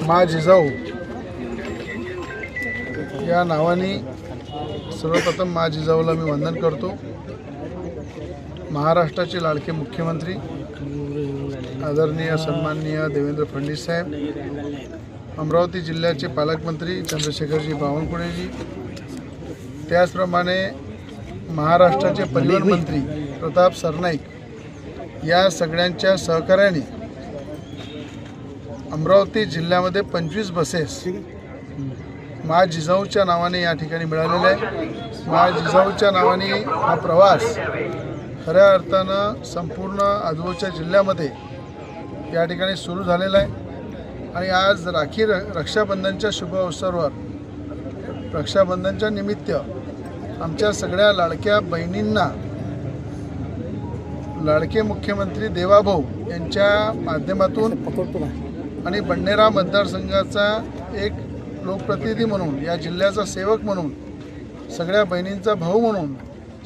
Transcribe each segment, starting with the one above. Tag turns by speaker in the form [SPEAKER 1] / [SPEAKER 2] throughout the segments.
[SPEAKER 1] मा जिजाऊ या नावाने सर्वप्रथम मा जिजाऊला मी वंदन करतो। महाराष्ट्राचे लाडके मुख्यमंत्री आदरणीय सन्माननीय देवेंद्र फडणवीस साहेब, अमरावती जिल्ह्याचे पालकमंत्री चंद्रशेखरजी बावनकुळेजी, त्याचप्रमाणे महाराष्ट्राचे परिवहन मंत्री प्रताप सरनाईक या सगळ्यांच्या सहकार्याने अमरावती जिल्ह्यामध्ये 25 बसेस मा जिजाऊच्या नावाने या ठिकाणी मिळालेले आहे। मा जिजाऊच्या नावाने हा प्रवास खऱ्या अर्थानं संपूर्ण आजूबाजूच्या जिल्ह्यामध्ये या ठिकाणी सुरू झालेला आहे। आणि आज रक्षाबंधनच्या शुभ अवसरावर रक्षाबंधनच्या निमित्त आमच्या सगळ्या लाडक्या बहिणींना लाडके मुख्यमंत्री देवाभाऊ यांच्या माध्यमातून आणि बडनेरा मतदारसंघाचा एक लोकप्रतिनिधी म्हणून, या जिल्ह्याचा सेवक म्हणून, सगळ्या बहिणींचा भाऊ म्हणून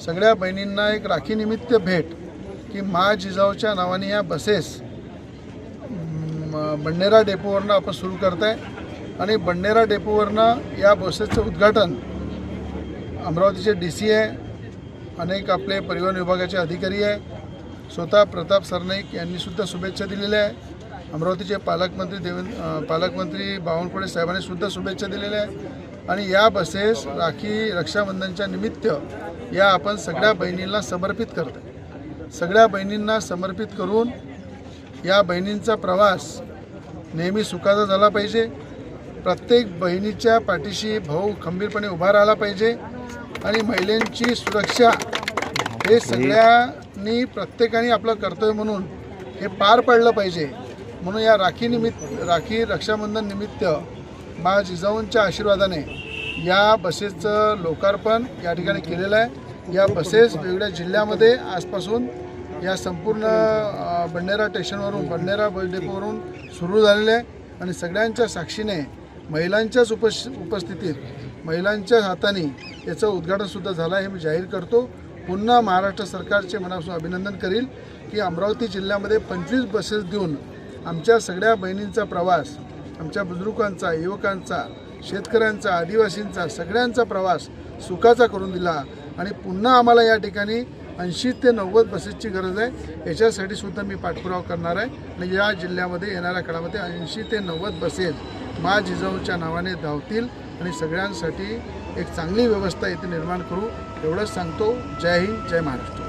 [SPEAKER 1] सगळ्या बहिणींना एक राखीनिमित्त भेट की मा जिजाऊच्या नावाने या बसेस बडनेरा डेपोवरनं आपण सुरू करताय। आणि बडनेरा डेपोवरनं या बसेसचं उद्घाटन अमरावतीचे DC आहे, अनेक आपले परिवहन विभागाचे अधिकारी आहे, स्वतः प्रताप सरनाईक यांनीसुद्धा शुभेच्छा दिलेल्या आहे। अमरावतीचे पालकमंत्री बावनकुळे साहेबांनी सुद्धा शुभेच्छा दिलेल्या आहे। आणि या बसेस रक्षाबंधनच्या निमित्त या आपण सगळ्या बहिणींना समर्पित करतो। सगळ्या बहिणींना समर्पित करून या बहिणींचा प्रवास नेहमी सुखाचा झाला पाहिजे। प्रत्येक बहिणीच्या पाठीशी भाऊ खंबीरपणे उभा राहिला पाहिजे आणि महिलांची सुरक्षा हे सगळ्यांनी प्रत्येकाने आपलं कर्तव्य म्हणून हे पार पाडलं पाहिजे। म्हणून या रक्षाबंधन निमित्त मा जिजाऊंच्या आशीर्वादाने या बसेसचं लोकार्पण या ठिकाणी केलेलं आहे। या बसेस वेगवेगळ्या जिल्ह्यामध्ये आजपासून या संपूर्ण बडनेरा बडनेरा डेपोवरून सुरू झालेले आहे। आणि सगळ्यांच्या साक्षीने महिलांच्याच उपस्थितीत महिलांच्या हाताने याचं उद्घाटनसुद्धा झालं आहे हे मी जाहीर करतो। पुन्हा महाराष्ट्र सरकारचे मनापासून अभिनंदन करील की अमरावती जिल्ह्यामध्ये 25 बसेस देऊन आमच्या सगळ्या बहिणींचा प्रवास, आमच्या बुजुर्गांचा, युवकांचा, शेतकऱ्यांचा, आदिवासींचा सगळ्यांचा प्रवास सुखाचा करून दिला। आणि पुन्हा आम्हाला या ठिकाणी 80 ते 90 बसेसची गरज आहे, याच्यासाठी सुद्धा मी पाठपुरावा करणार आहे। आणि या जिल्ह्यामध्ये येणाऱ्या काळामध्ये 80 ते 90 बसेस मा जिजाऊच्या नावाने धावतील आणि सगळ्यांसाठी एक चांगली व्यवस्था इथे निर्माण करू, एवढंच सांगतो। जय हिंद, जय महाराष्ट्र।